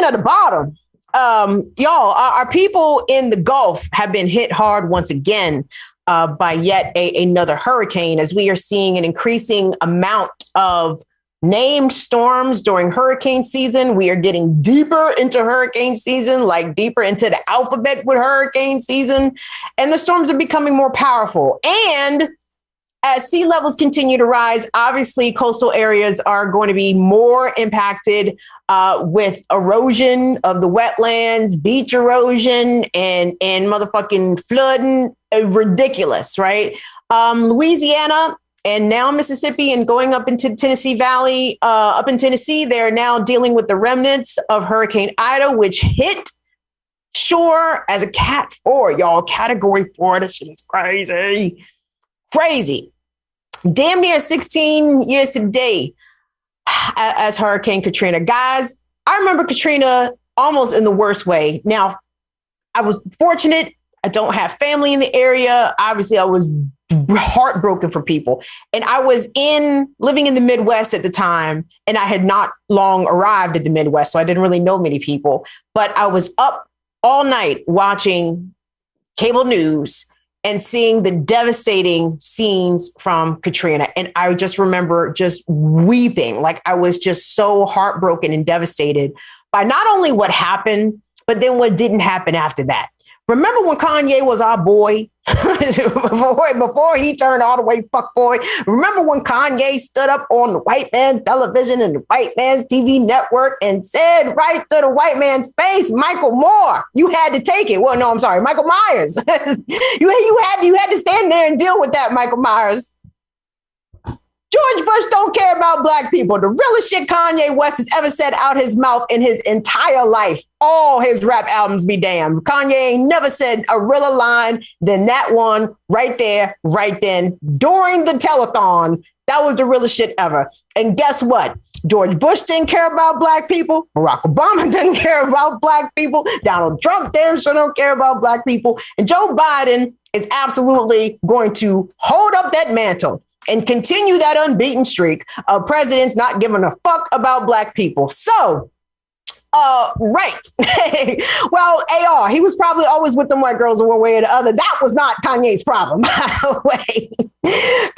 at the bottom. Y'all, our people in the Gulf have been hit hard once again by yet another hurricane, as we are seeing an increasing amount of named storms during hurricane season. We are getting deeper into hurricane season, like deeper into the alphabet with hurricane season, and the storms are becoming more powerful. And as sea levels continue to rise, obviously coastal areas are going to be more impacted with erosion of the wetlands, beach erosion, and motherfucking flooding. Ridiculous, right? Louisiana and now Mississippi and going up into Tennessee Valley, up in Tennessee, they're now dealing with the remnants of Hurricane Ida, which hit shore as a Cat 4, y'all. Category 4. That shit is crazy. Crazy. Damn near 16 years to the day as Hurricane Katrina. Guys, I remember Katrina almost in the worst way. Now, I was fortunate. I don't have family in the area. Obviously, I was heartbroken for people. And I was living in the Midwest at the time, and I had not long arrived at the Midwest, so I didn't really know many people. But I was up all night watching cable news and seeing the devastating scenes from Katrina. And I just remember just weeping. Like, I was just so heartbroken and devastated by not only what happened, but then what didn't happen after that. Remember when Kanye was our boy before he turned all the way fuck boy? Remember when Kanye stood up on the white man's television and the white man's TV network and said right to the white man's face, Michael Moore, you had to take it. Well, no, I'm sorry, Michael Myers. you had to stand there and deal with that, Michael Myers. George Bush don't care about black people. The realest shit Kanye West has ever said out his mouth in his entire life. All his rap albums be damned. Kanye ain't never said a realer line than that one right there, right then, during the telethon. That was the realest shit ever. And guess what? George Bush didn't care about black people. Barack Obama didn't care about black people. Donald Trump damn sure don't care about black people. And Joe Biden is absolutely going to hold up that mantle and continue that unbeaten streak of presidents not giving a fuck about black people. So, right. Well, AR, he was probably always with them white girls in one way or the other. That was not Kanye's problem, by the way.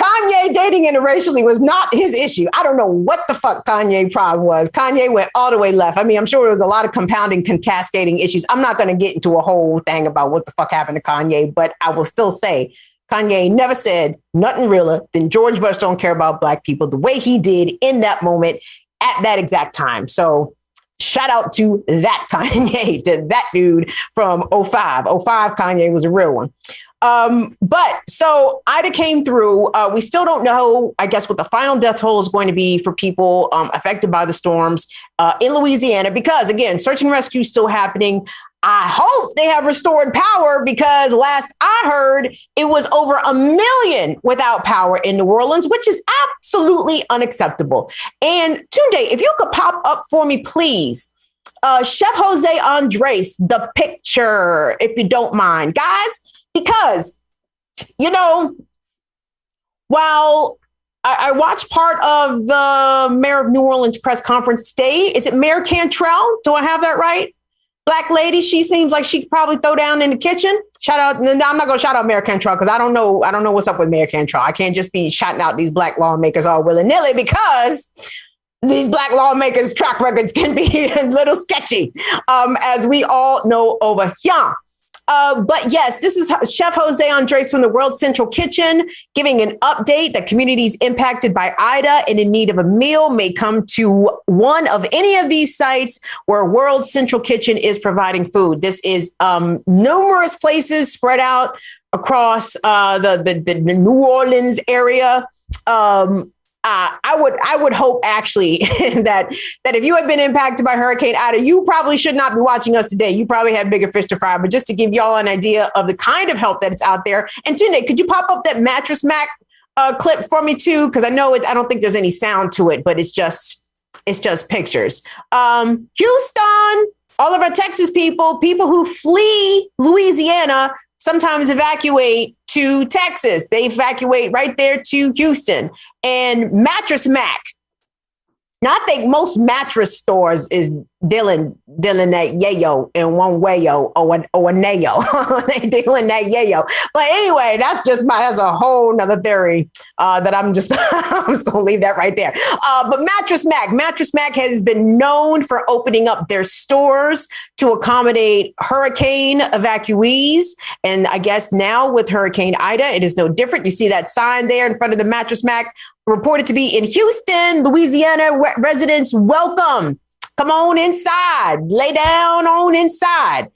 Kanye dating interracially was not his issue. I don't know what the fuck Kanye's problem was. Kanye went all the way left. I mean, I'm sure there was a lot of compounding, cascading issues. I'm not going to get into a whole thing about what the fuck happened to Kanye, but I will still say Kanye never said nothing realer than George Bush don't care about black people the way he did in that moment at that exact time. So shout out to that Kanye, to that dude from 05. 05 Kanye was a real one. But so Ida came through. We still don't know, I guess, what the final death toll is going to be for people affected by the storms in Louisiana, because, again, search and rescue is still happening. I hope they have restored power, because last I heard it was over 1 million without power in New Orleans, which is absolutely unacceptable. And Tunde, if you could pop up for me, please. Chef Jose Andres, the picture, if you don't mind, guys, because, you know, while I watched part of the Mayor of New Orleans press conference today, is it Mayor Cantrell? Do I have that right? Black lady, she seems like she could probably throw down in the kitchen. Shout out. No, I'm not going to shout out Mayor Cantrell, because I don't know what's up with Mayor Cantrell. I can't just be shouting out these black lawmakers all willy-nilly, because these black lawmakers' track records can be a little sketchy, as we all know over here. But yes, this is Chef Jose Andres from the World Central Kitchen giving an update that communities impacted by Ida and in need of a meal may come to one of any of these sites where World Central Kitchen is providing food. This is numerous places spread out across the New Orleans area. I would hope actually that if you had been impacted by Hurricane Ida, you probably should not be watching us today. You probably have bigger fish to fry. But just to give y'all an idea of the kind of help that is out there. And Tunde, could you pop up that Mattress Mac clip for me too? Because I don't think there's any sound to it, but it's just pictures. Houston, all of our Texas people who flee Louisiana sometimes evacuate to Texas. They evacuate right there to Houston. And Mattress Mac Now, I think most mattress stores is dealing that yayo in one wayo or a nayo. They dealing that yayo. But anyway, that's a whole nother theory that I'm just going to leave that right there. But Mattress Mac has been known for opening up their stores to accommodate hurricane evacuees. And I guess now with Hurricane Ida, it is no different. You see that sign there in front of the Mattress Mac, reported to be in Houston, Louisiana. Residents, welcome. Come on inside. Lay down on inside.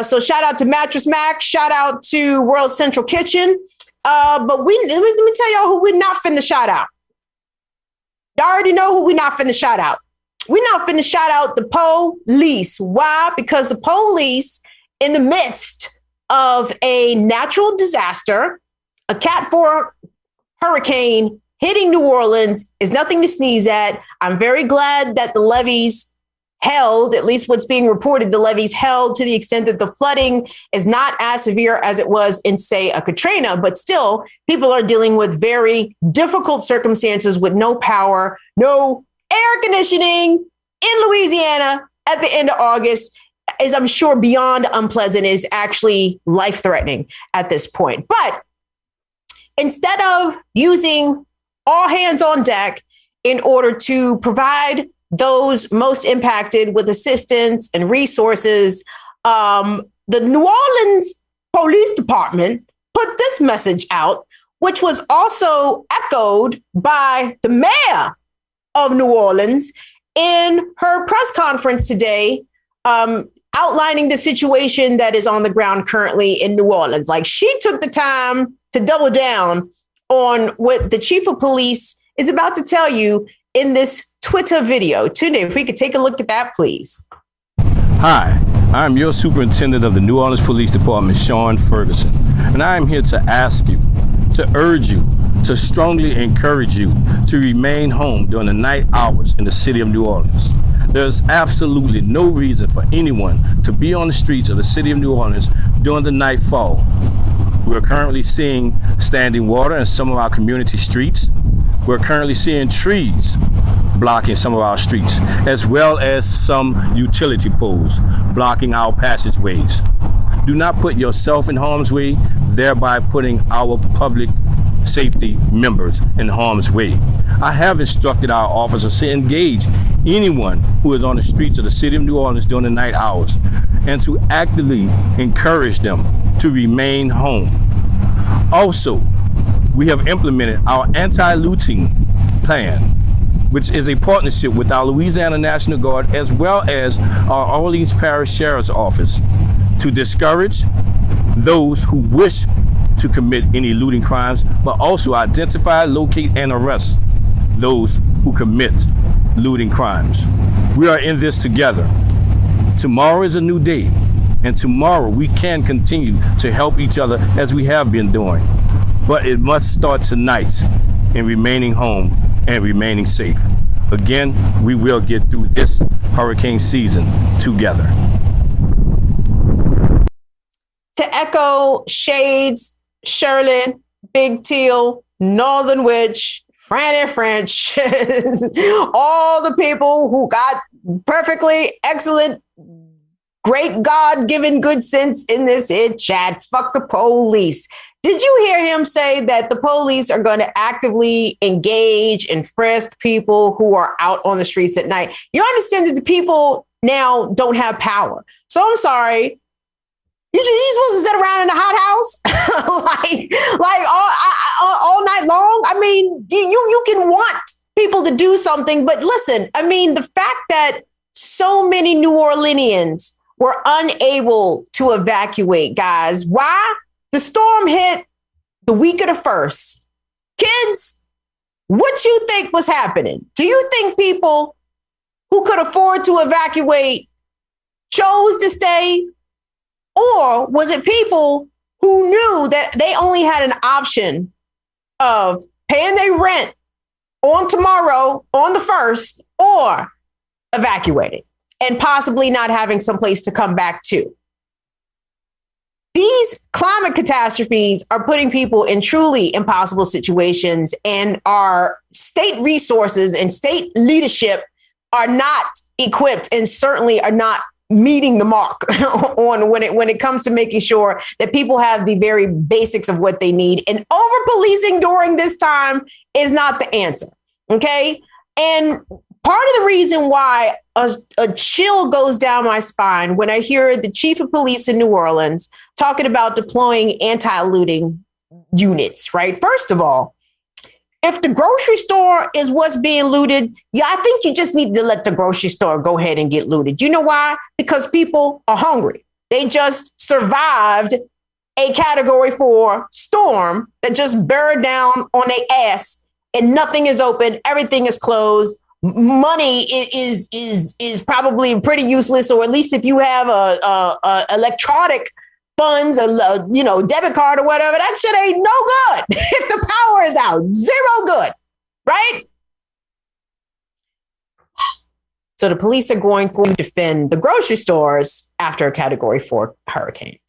So shout out to Mattress Mac. Shout out to World Central Kitchen. But let me tell y'all who we're not finna shout out. Y'all already know who we're not finna shout out. We're not finna shout out the police. Why? Because the police, in the midst of a natural disaster, a Cat 4 hurricane hitting New Orleans, is nothing to sneeze at. I'm very glad that the levees held, at least what's being reported, the levees held to the extent that the flooding is not as severe as it was in, say, a Katrina. But still, people are dealing with very difficult circumstances with no power, no air conditioning in Louisiana at the end of August. Is, I'm sure, beyond unpleasant. It is actually life-threatening at this point. But instead of using all hands on deck in order to provide those most impacted with assistance and resources, the New Orleans Police Department put this message out, which was also echoed by the mayor of New Orleans in her press conference today, outlining the situation that is on the ground currently in New Orleans. Like, she took the time to double down on what the chief of police is about to tell you in this Twitter video. Tune in. If we could take a look at that, please. Hi, I'm your superintendent of the New Orleans Police Department, Sean Ferguson, and I am here to ask you, to urge you, to strongly encourage you to remain home during the night hours in the city of New Orleans. There's absolutely no reason for anyone to be on the streets of the city of New Orleans during the nightfall. We're currently seeing standing water in some of our community streets. We're currently seeing trees blocking some of our streets, as well as some utility poles blocking our passageways. Do not put yourself in harm's way, thereby putting our public safety members in harm's way. I have instructed our officers to engage anyone who is on the streets of the city of New Orleans during the night hours and to actively encourage them to remain home. Also, we have implemented our anti-looting plan, which is a partnership with our Louisiana National Guard as well as our Orleans Parish Sheriff's Office to discourage those who wish to commit any looting crimes, but also identify, locate, and arrest those who commit looting crimes. We are in this together. Tomorrow is a new day, and tomorrow we can continue to help each other as we have been doing. But it must start tonight in remaining home and remaining safe. Again, we will get through this hurricane season together. To echo Shades, Shirley, Big Teal, Northern Witch, Franny French, all the people who got perfectly excellent, great God-given good sense in this chat. Fuck the police. Did you hear him say that the police are going to actively engage and frisk people who are out on the streets at night? You understand that the people now don't have power. So I'm sorry. You supposed to sit around in the hot house like all night long? I mean, you can want people to do something, but listen, I mean, the fact that so many New Orleanians were unable to evacuate, guys. Why? The storm hit the week of the 1st. Kids, what you think was happening? Do you think people who could afford to evacuate chose to stay? Or was it people who knew that they only had an option of paying their rent on tomorrow, on the 1st, or evacuating and possibly not having some place to come back to? these climate catastrophes are putting people in truly impossible situations, and our state resources and state leadership are not equipped and certainly are not meeting the mark on when it comes to making sure that people have the very basics of what they need. And over policing during this time is not the answer. Okay. And part of the reason why a chill goes down my spine when I hear the chief of police in New Orleans talking about deploying anti-looting units, right? First of all, if the grocery store is what's being looted, I think you just need to let the grocery store go ahead and get looted. You know why? Because people are hungry. They just survived a Category 4 storm that just buried down on their ass, and nothing is open. Everything is closed. Money is probably pretty useless, or at least if you have a electronic funds, debit card or whatever, that shit ain't no good if the power is out. Zero good, right? So the police are going to defend the grocery stores after a Category 4 hurricane.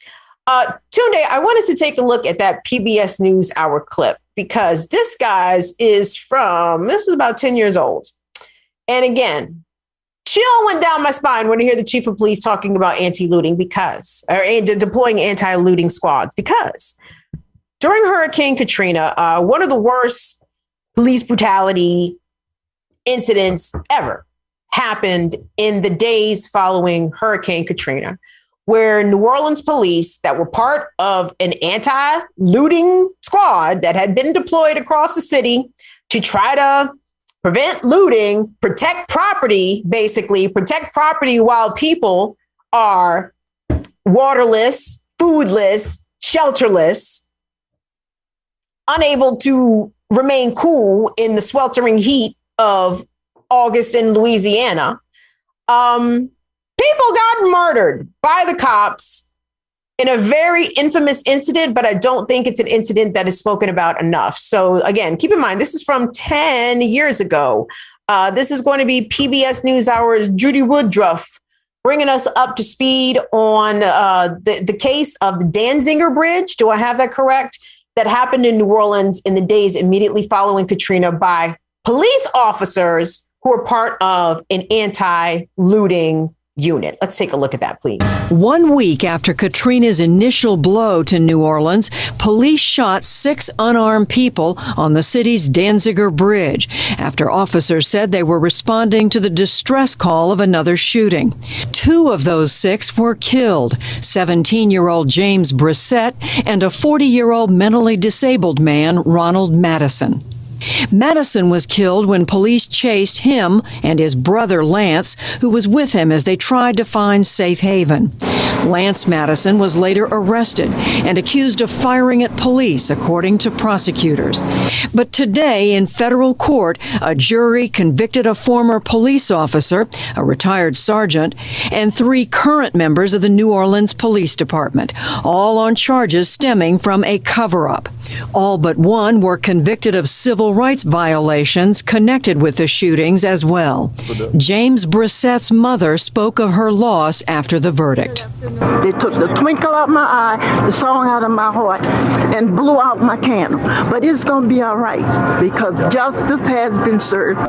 Tunde, I wanted to take a look at that PBS NewsHour clip because this is about 10 years old. And again, chill went down my spine when I hear the chief of police talking about deploying anti-looting squads, because during Hurricane Katrina, one of the worst police brutality incidents ever happened in the days following Hurricane Katrina, where New Orleans police that were part of an anti-looting squad that had been deployed across the city to try to prevent looting, protect property while people are waterless, foodless, shelterless, unable to remain cool in the sweltering heat of August in Louisiana. People got murdered by the cops in a very infamous incident, but I don't think it's an incident that is spoken about enough. So again, keep in mind, this is from 10 years ago. This is going to be PBS NewsHour's Judy Woodruff bringing us up to speed on the case of the Danziger Bridge. Do I have that correct? That happened in New Orleans in the days immediately following Katrina by police officers who are part of an anti-looting unit. Let's take a look at that, please. 1 week after Katrina's initial blow to New Orleans, police shot 6 unarmed people on the city's Danziger Bridge after officers said they were responding to the distress call of another shooting. 2 of those 6 were killed, 17-year-old James Brissett and a 40-year-old mentally disabled man, Ronald Madison. Madison was killed when police chased him and his brother Lance, who was with him as they tried to find safe haven. Lance Madison was later arrested and accused of firing at police, according to prosecutors. But today, in federal court, a jury convicted a former police officer, a retired sergeant, and 3 current members of the New Orleans Police Department, all on charges stemming from a cover-up. All but one were convicted of civil rights violations connected with the shootings as well. James Brissett's mother spoke of her loss after the verdict. They took the twinkle out my eye, the song out of my heart, and blew out my candle. But it's going to be all right because justice has been served.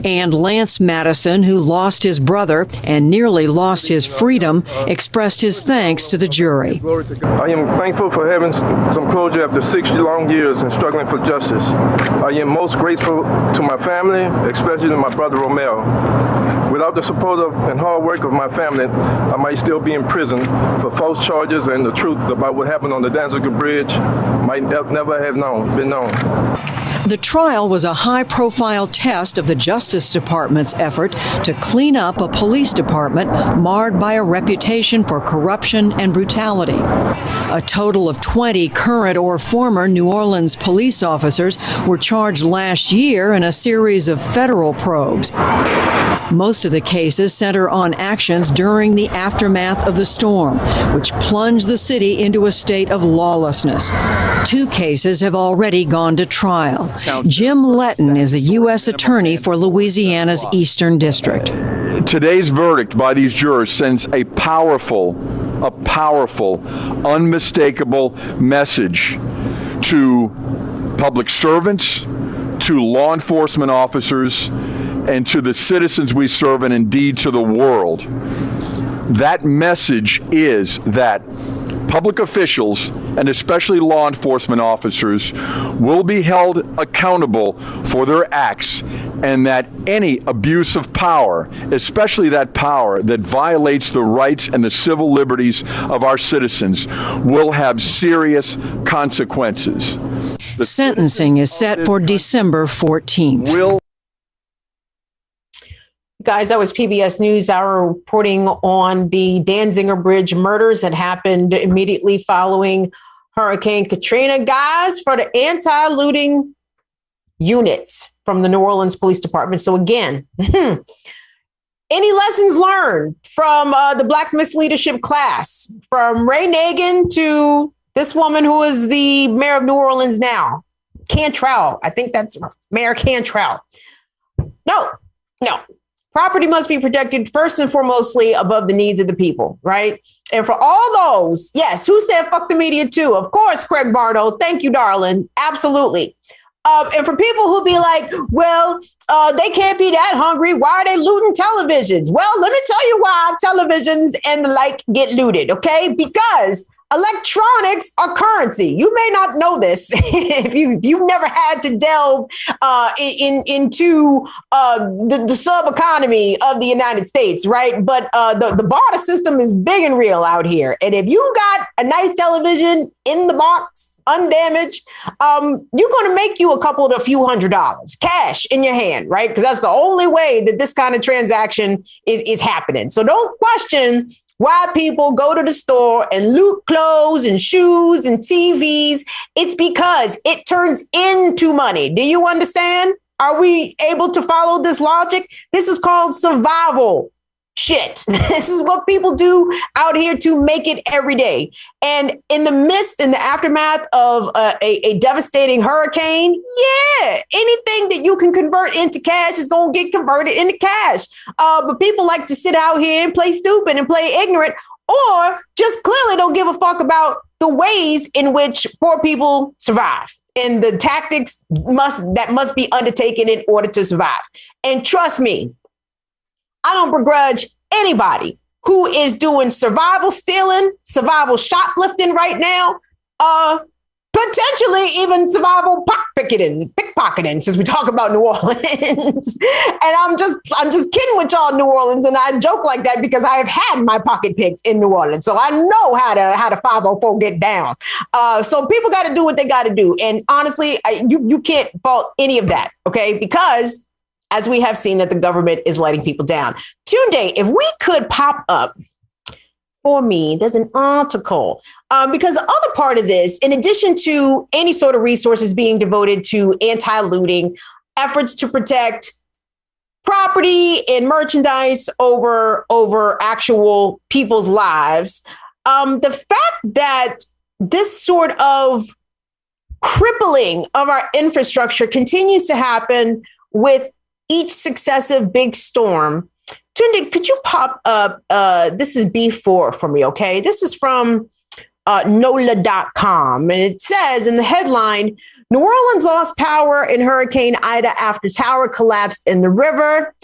And Lance Madison, who lost his brother and nearly lost his freedom, expressed his thanks to the jury. I am thankful for having some closure after 60 long years and struggling for justice. I am most grateful to my family, especially to my brother Romeo. Without the support and hard work of my family, I might still be in prison for false charges, and the truth about what happened on the Danziger Bridge might never have been known. The trial was a high-profile test of the Justice Department's effort to clean up a police department marred by a reputation for corruption and brutality. A total of 20 current or former New Orleans police officers were charged last year in a series of federal probes. Most of the cases center on actions during the aftermath of the storm, which plunged the city into a state of lawlessness. 2 cases have already gone to trial. Jim Letton is the U.S. Attorney for Louisiana's Eastern District. Today's verdict by these jurors sends a powerful a powerful, unmistakable message to public servants, to law enforcement officers, and to the citizens we serve, and indeed to the world. That message is that public officials, and especially law enforcement officers, will be held accountable for their acts, and that any abuse of power, especially that power that violates the rights and the civil liberties of our citizens, will have serious consequences. The sentencing is set for December 14th. Guys, that was PBS NewsHour reporting on the Danziger Bridge murders that happened immediately following Hurricane Katrina. Guys, for the anti-looting units from the New Orleans Police Department. So again, any lessons learned from the Black misleadership class, from Ray Nagin to this woman who is the mayor of New Orleans now, Cantrell. I think that's Mayor Cantrell. No. Property must be protected first and foremostly above the needs of the people, right? And for all those, yes, who said fuck the media too? Of course, Craig Bardo. Thank you, darling. Absolutely. And for people who be like, well, they can't be that hungry. Why are they looting televisions? Well, let me tell you why televisions and the like get looted, okay? Because electronics are currency. You may not know this if you've never had to delve into the sub economy of the United States, right? But the barter system is big and real out here. And if you got a nice television in the box, undamaged, you're going to make you a few $100 cash in your hand, right? Because that's the only way that this kind of transaction is happening. So don't question why people go to the store and loot clothes and shoes and TVs. It's because it turns into money. Do you understand? Are we able to follow this logic? This is called survival shit. This is what people do out here to make it every day. And in the aftermath of a devastating hurricane, yeah, anything that you can convert into cash is going to get converted into cash. But people like to sit out here and play stupid and play ignorant, or just clearly don't give a fuck about the ways in which poor people survive and the tactics that must be undertaken in order to survive. And trust me, I don't begrudge anybody who is doing survival stealing, survival shoplifting right now, potentially even survival pickpocketing, since we talk about New Orleans. And I'm just kidding with y'all, New Orleans, and I joke like that because I have had my pocket picked in New Orleans, so I know how to 504 get down. So people got to do what they got to do, and honestly, you can't fault any of that, okay? Because as we have seen that the government is letting people down. Tunde, if we could pop up for me, there's an article, because the other part of this, in addition to any sort of resources being devoted to anti-looting, efforts to protect property and merchandise over actual people's lives, the fact that this sort of crippling of our infrastructure continues to happen with each successive big storm. Tunde, could you pop up, this is B4 for me, okay? This is from NOLA.com. And it says in the headline, New Orleans lost power in Hurricane Ida after tower collapsed in the river.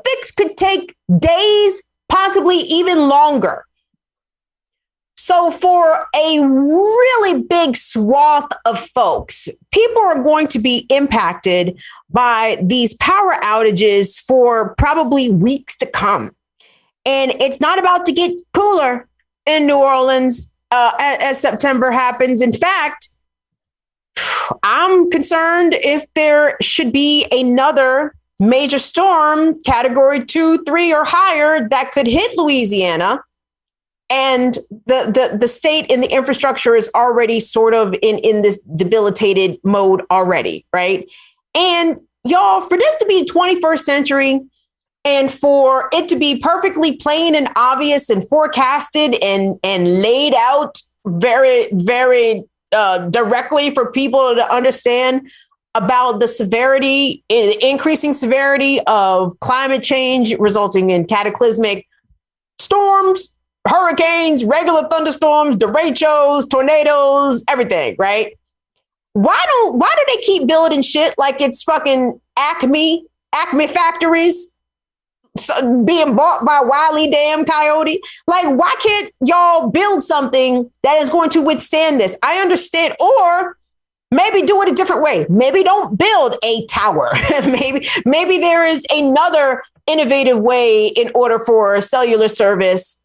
Fix could take days, possibly even longer. So for a really big swath of folks, people are going to be impacted by these power outages for probably weeks to come. And it's not about to get cooler in New Orleans as September happens. In fact, I'm concerned if there should be another major storm, category 2, 3, or higher, that could hit Louisiana. And the state and the infrastructure is already sort of in this debilitated mode already, right? And y'all, for this to be 21st century and for it to be perfectly plain and obvious and forecasted and laid out very, very directly for people to understand about the severity, increasing severity of climate change resulting in cataclysmic storms, hurricanes, regular thunderstorms, derechos, tornadoes, everything, right? Why do they keep building shit like it's fucking Acme factories being bought by Wile E. Damn Coyote? Like, why can't y'all build something that is going to withstand this? I understand. Or maybe do it a different way. Maybe don't build a tower. maybe there is another innovative way in order for cellular service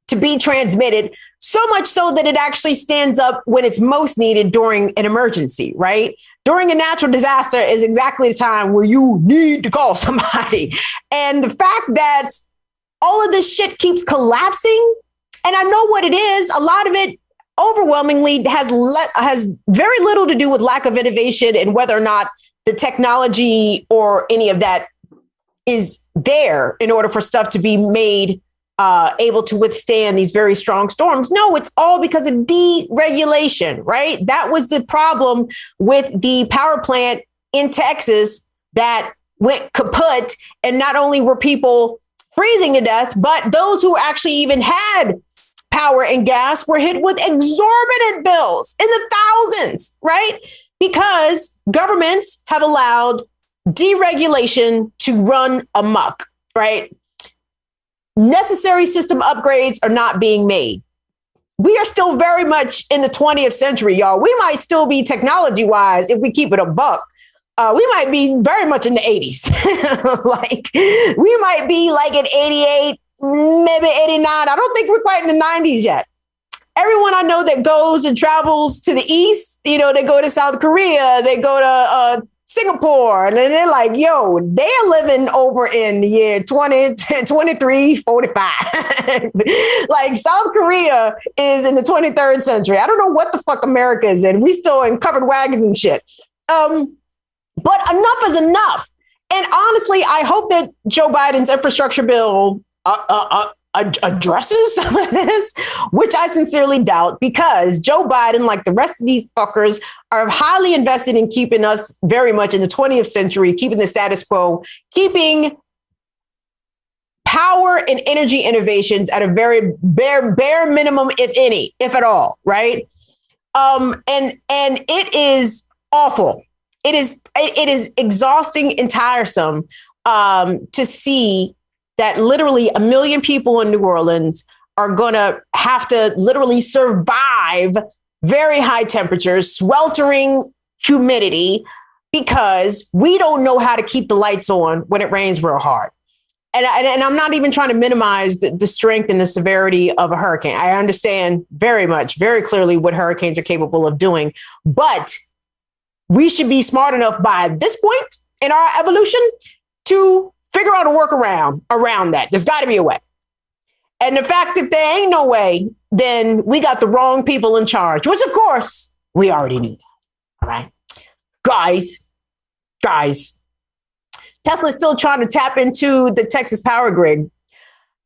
to be transmitted, so much so that it actually stands up when it's most needed during an emergency, right? During a natural disaster is exactly the time where you need to call somebody. And the fact that all of this shit keeps collapsing, and I know what it is, a lot of it overwhelmingly has very little to do with lack of innovation and whether or not the technology or any of that is there in order for stuff to be made able to withstand these very strong storms. No, it's all because of deregulation, right? That was the problem with the power plant in Texas that went kaput. And not only were people freezing to death, but those who actually even had power and gas were hit with exorbitant bills in the thousands, right? Because governments have allowed deregulation to run amok, right? Necessary system upgrades are not being made. We are still very much in the 20th century, y'all. We might still be technology-wise, if we keep it a buck. We might be very much in the 80s. Like, we might be like in 88, maybe 89. I don't think we're quite in the 90s yet. Everyone I know that goes and travels to the East, they go to South Korea, they go to Singapore, and they're like, yo, they're living over in the year 2345. Like, South Korea is in the 23rd century. I don't know what the fuck America is in. We still in covered wagons and shit. But enough is enough. And honestly, I hope that Joe Biden's infrastructure bill addresses some of this, which I sincerely doubt, because Joe Biden, like the rest of these fuckers, are highly invested in keeping us very much in the 20th century, keeping the status quo, keeping power and energy innovations at a very bare minimum, if any, if at all, right? And it is awful. It is exhausting and tiresome to see that literally 1 million people in New Orleans are going to have to literally survive very high temperatures, sweltering humidity, because we don't know how to keep the lights on when it rains real hard. And I'm not even trying to minimize the strength and the severity of a hurricane. I understand very clearly what hurricanes are capable of doing, but we should be smart enough by this point in our evolution to figure out a workaround around that. There's got to be a way. And the fact that there ain't no way, then we got the wrong people in charge, which of course we already knew that. All right. Guys, Tesla's still trying to tap into the Texas power grid.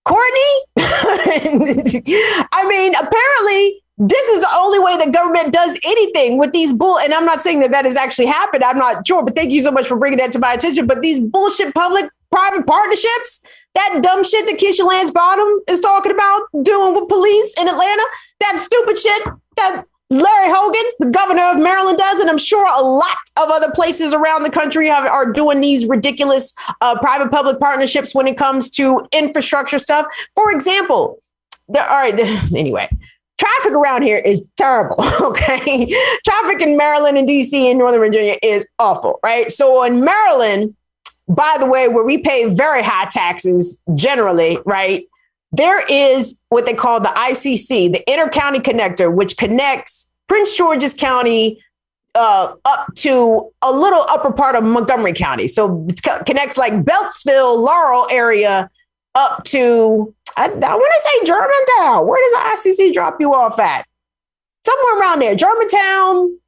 Courtney, I mean, apparently this is the only way the government does anything with these and I'm not saying that has actually happened. I'm not sure, but thank you so much for bringing that to my attention. But these bullshit public-private partnerships, that dumb shit that Keisha Lance Bottom is talking about doing with police in Atlanta, that stupid shit that Larry Hogan, the governor of Maryland, does, and I'm sure a lot of other places around the country are doing these ridiculous private-public partnerships when it comes to infrastructure stuff. For example, anyway, traffic around here is terrible, okay? Traffic in Maryland and D.C. and Northern Virginia is awful, right? So in Maryland, by the way, where we pay very high taxes generally, right? There is what they call the ICC, the Inter-County Connector, which connects Prince George's County up to a little upper part of Montgomery County. So it connects like Beltsville, Laurel area up to, I want to say Germantown. Where does the ICC drop you off at? Somewhere around there, Germantown.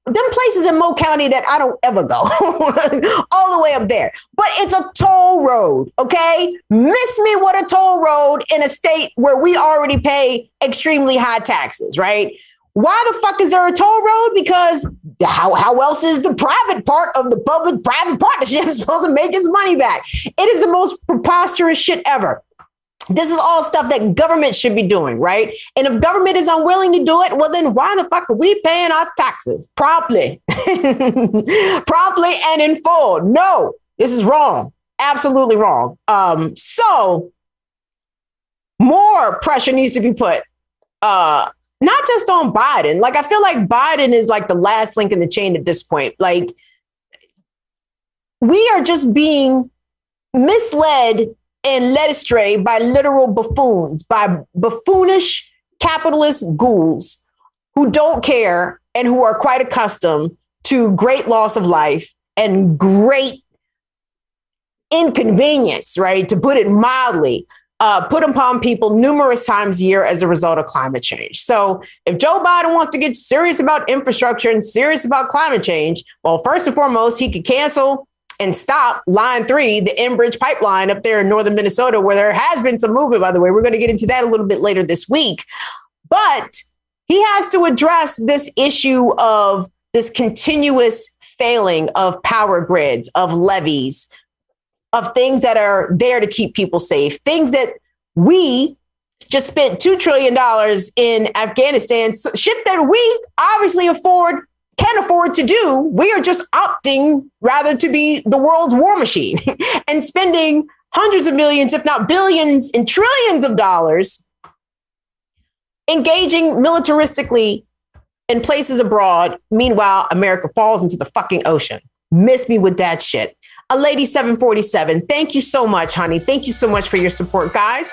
Them places in Mo County that I don't ever go all the way up there, but it's a toll road. Okay. Miss me with a toll road in a state where we already pay extremely high taxes, right? Why the fuck is there a toll road? Because how else is the private part of the public-private partnership supposed to make its money back? It is the most preposterous shit ever. This is all stuff that government should be doing, right? And if government is unwilling to do it, well, then why the fuck are we paying our taxes promptly? Promptly and in full. No, this is wrong. Absolutely wrong. So more pressure needs to be put, not just on Biden. Like, I feel like Biden is like the last link in the chain at this point. Like, we are just being misled and led astray by literal buffoons, by buffoonish capitalist ghouls who don't care and who are quite accustomed to great loss of life and great inconvenience, right? To put it mildly, put upon people numerous times a year as a result of climate change. So if Joe Biden wants to get serious about infrastructure and serious about climate change, well, first and foremost, he could cancel and stop Line 3, the Enbridge pipeline up there in northern Minnesota, where there has been some movement, by the way. We're going to get into that a little bit later this week. But he has to address this issue of this continuous failing of power grids, of levees, of things that are there to keep people safe, things that we just spent $2 trillion in Afghanistan, shit that we obviously can afford to do. We are just opting rather to be the world's war machine and spending hundreds of millions, if not billions and trillions of dollars engaging militaristically in places abroad. Meanwhile, America falls into the fucking ocean. Miss me with that shit. A Lady 747. Thank you so much, honey. Thank you so much for your support, guys.